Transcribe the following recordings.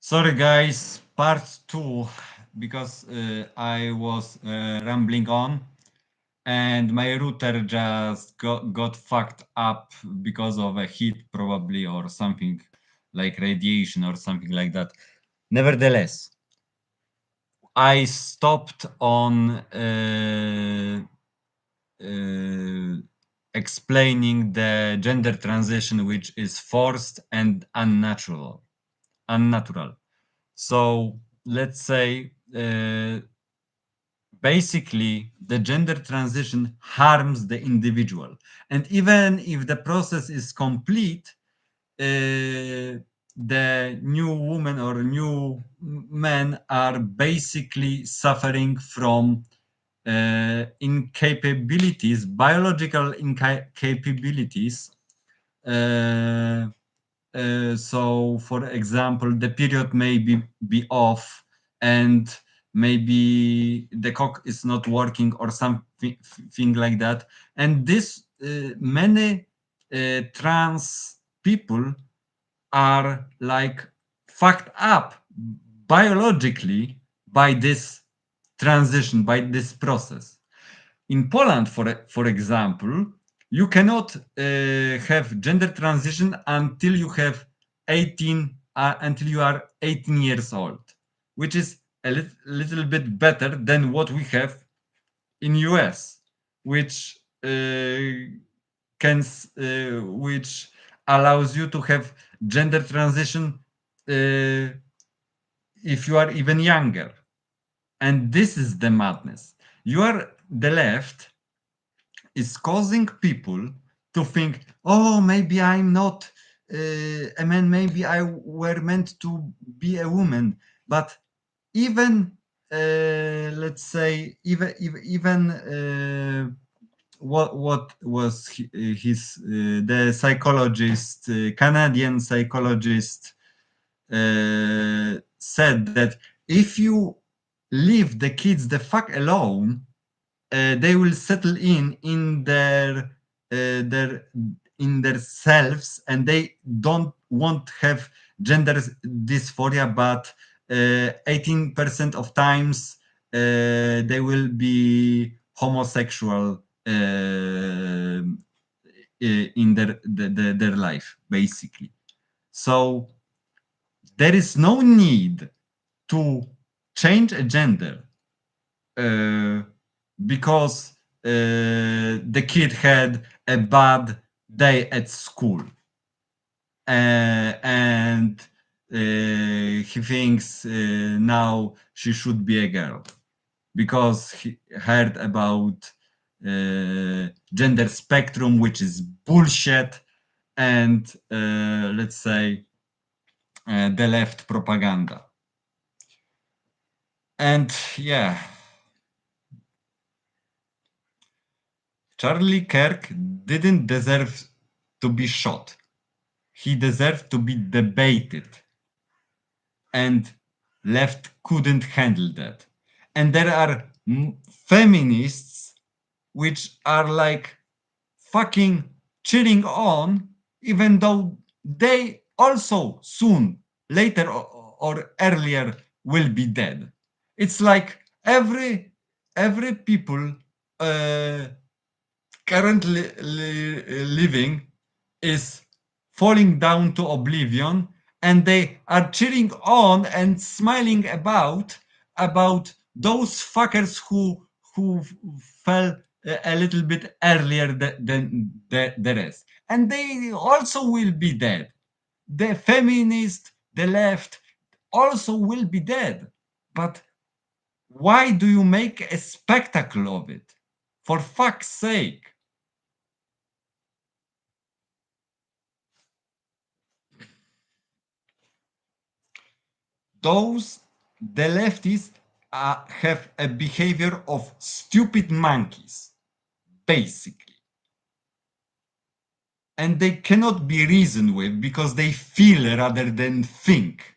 Sorry, guys, part two, because I was rambling on and my router just got fucked up because of a heat, probably, or something like radiation or something like that. Nevertheless, I stopped on explaining the gender transition, which is forced and unnatural. Unnatural. So let's say basically the gender transition harms the individual. And even if the process is complete, the new woman or new men are basically suffering from incapabilities, biological incapabilities. Uh, so, for example, the period may be off, and maybe the cock is not working or something thing like that. And this many trans people are like fucked up biologically by this transition, by this process. In Poland, for example, you cannot have gender transition until you have 18, until you are 18 years old, which is a little bit better than what we have in US, which which allows you to have gender transition if you are even younger. And this is the madness. You are the left is causing people to think, oh, maybe I'm not a man, maybe I were meant to be a woman. But even, let's say, what was the psychologist, Canadian psychologist, said that if you leave the kids the fuck alone, they will settle their in their selves, and they won't have gender dysphoria, but 18% of times they will be homosexual in their life, basically. So there is no need to change a gender uh, because the kid had a bad day at school, and he thinks now she should be a girl because he heard about gender spectrum, which is bullshit, and let's say the left propaganda. And yeah, Charlie Kirk didn't deserve to be shot. He deserved to be debated. And left couldn't handle that. And there are feminists which are like fucking cheering on, even though they also soon, later or earlier, will be dead. It's like every people uh, currently living is falling down to oblivion, and they are cheering on and smiling about those fuckers who fell a little bit earlier than the rest, and they also will be dead. The feminist, the left, also will be dead. But why do you make a spectacle of it? For fuck's sake. Those the leftists have a behavior of stupid monkeys, basically. And they cannot be reasoned with because they feel rather than think.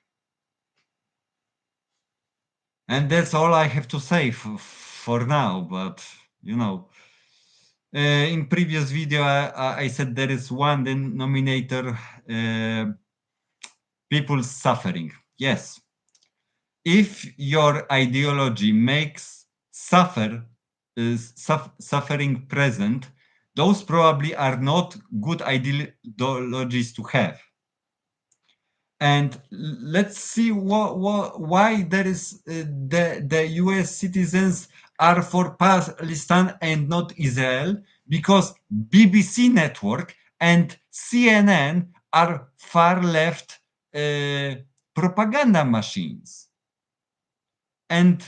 And that's all I have to say for now. But, you know, in previous video, I said there is one denominator, people suffering. Yes. If your ideology makes suffering present, those probably are not good ideologies to have. And let's see why there is the US citizens are for Palestine and not Israel, because BBC network and CNN are far left propaganda machines. And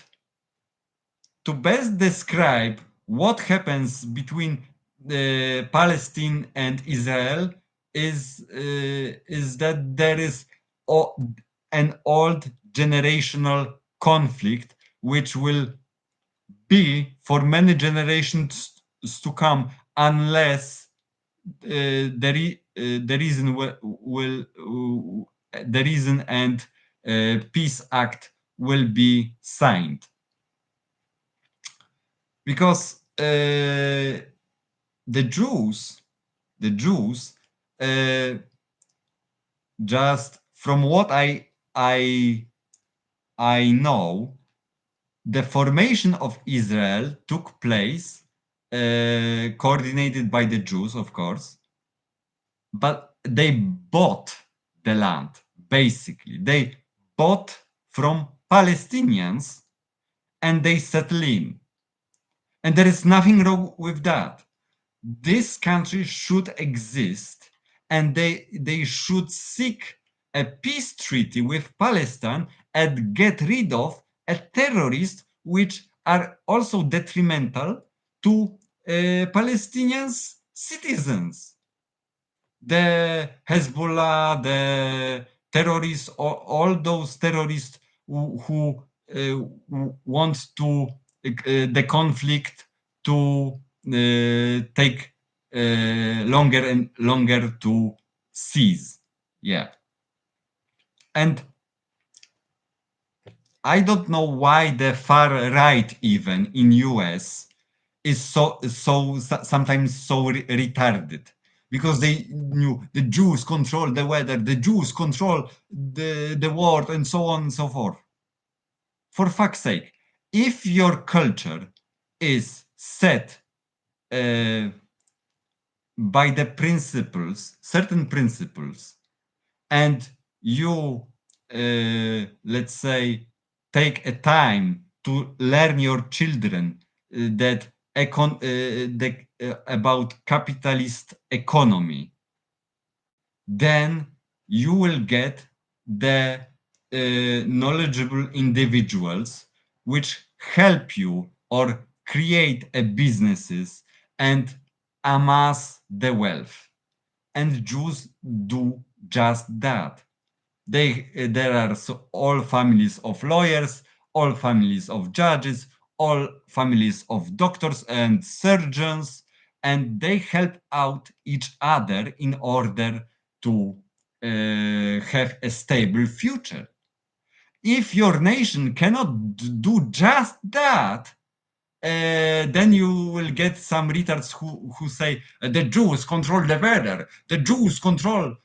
to best describe what happens between Palestine and Israel is that there is an old generational conflict which will be for many generations to come unless the reason will the reason and peace act will be signed, because the Jews, uh, just from what I know, the formation of Israel took place, coordinated by the Jews, of course, but they bought the land. Basically, they bought from Palestinians and they settled in, and there is nothing wrong with that. This country should exist, and they should seek a peace treaty with Palestine and get rid of a terrorist which are also detrimental to Palestinian citizens. The Hezbollah, the terrorists, all those terrorists who want to the conflict to take longer and longer to cease. Yeah. And I don't know why the far right even in US is sometimes so retarded, because they knew the Jews control the weather, the Jews control the world, and so on and so forth. For fuck's sake, if your culture is set uh, by the principles, certain principles, and you, let's say, take a time to learn your children about capitalist economy, then you will get the knowledgeable individuals which help you or create a businesses and amass the wealth. And Jews do just that. There are all families of lawyers, all families of judges, all families of doctors and surgeons, and they help out each other in order to have a stable future. If your nation cannot do just that, then you will get some retards who say the Jews control the weather, the Jews control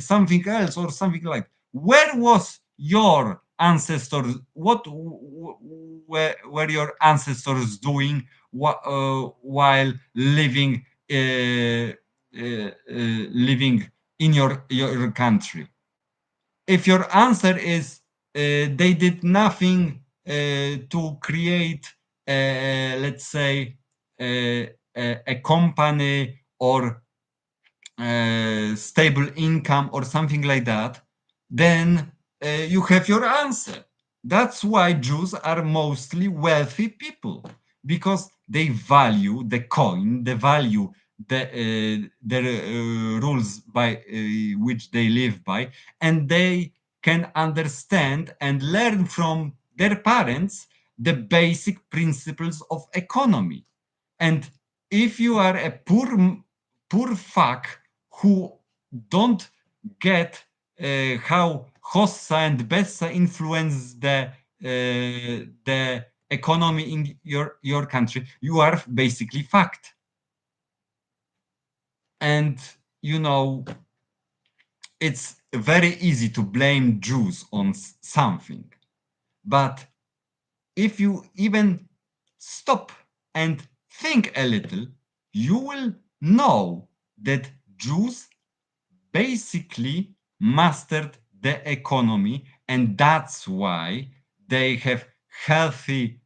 something else or something like. Where was your ancestors? What were your ancestors doing while living in your country? If your answer is they did nothing to create, let's say, a company or stable income or something like that, then you have your answer. That's why Jews are mostly wealthy people, because they value the coin, they value the rules by which they live by, and they can understand and learn from their parents the basic principles of economy. And if you are a poor fuck who don't get how Hossa and Bessa influence the economy in your country, you are basically fucked. And you know, it's very easy to blame Jews on something. But if you even stop and think a little, you will know that Jews basically mastered the economy, and that's why they have healthy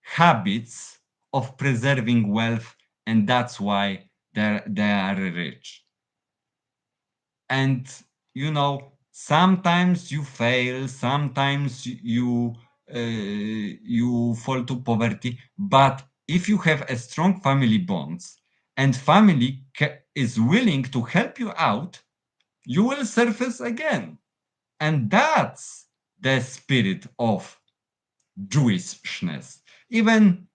habits of preserving wealth, and that's why they are rich. And sometimes you fail, sometimes you fall to poverty, but if you have a strong family bonds and family is willing to help you out, you will surface again. And that's the spirit of Jewishness. Even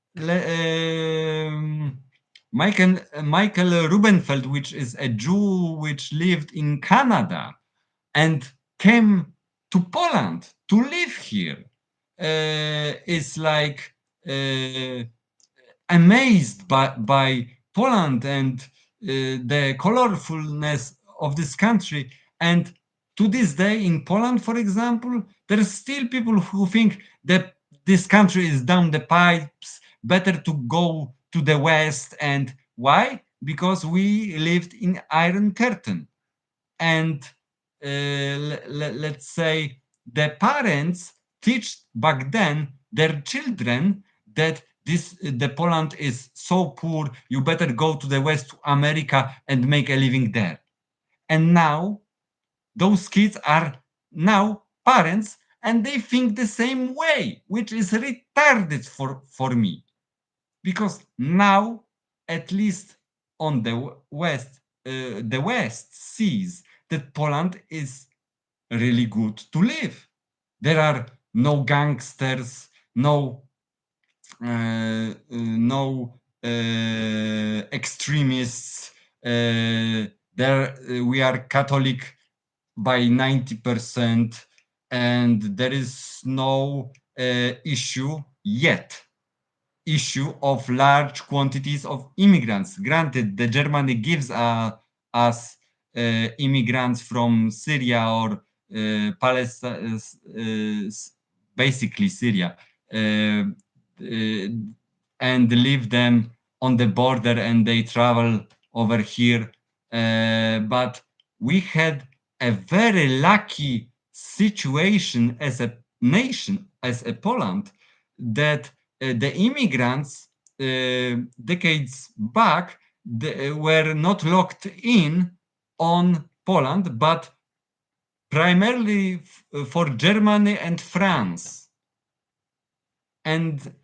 Michael Rubenfeld, which is a Jew which lived in Canada and came to Poland to live here, is like amazed by Poland and the colorfulness of this country. And to this day, in Poland, for example, there are still people who think that this country is down the pipes, better to go to the West. And why? Because we lived in Iron Curtain. And let's say the parents teach back then their children that the Poland is so poor, you better go to the West, to America, and make a living there. And now those kids are now parents, and they think the same way, which is retarded for me, because now, at least on the West sees that Poland is really good to live. There are no gangsters, no extremists. There we are Catholic by 90%, and there is no issue of large quantities of immigrants. Granted, the Germany gives us immigrants from Syria or Palestine, basically Syria, and leave them on the border, and they travel over here. But we had a very lucky situation as a nation, as a Poland, that the immigrants decades back were not locked in on Poland, but primarily for Germany and France. And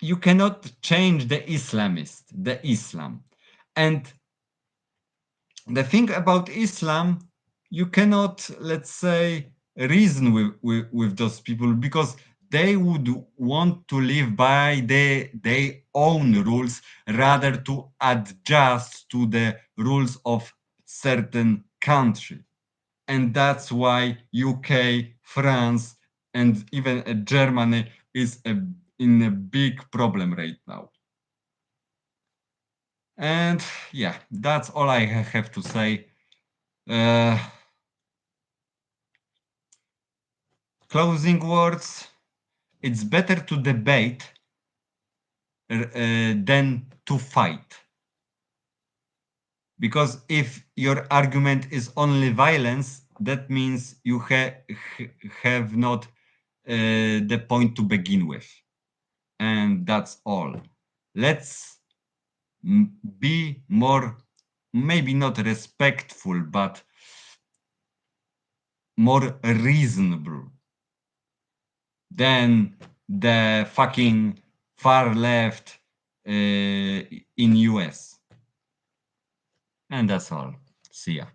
you cannot change the Islam. And the thing about Islam, you cannot, let's say, reason with those people, because they would want to live by their own rules rather to adjust to the rules of certain country. And that's why UK, France, and even Germany is in a big problem right now. And yeah, that's all I have to say. Closing words. It's better to debate than to fight. Because if your argument is only violence, that means you have not the point to begin with. And that's all. Let's be more, maybe not respectful, but more reasonable than the fucking far left in US. And that's all. See ya.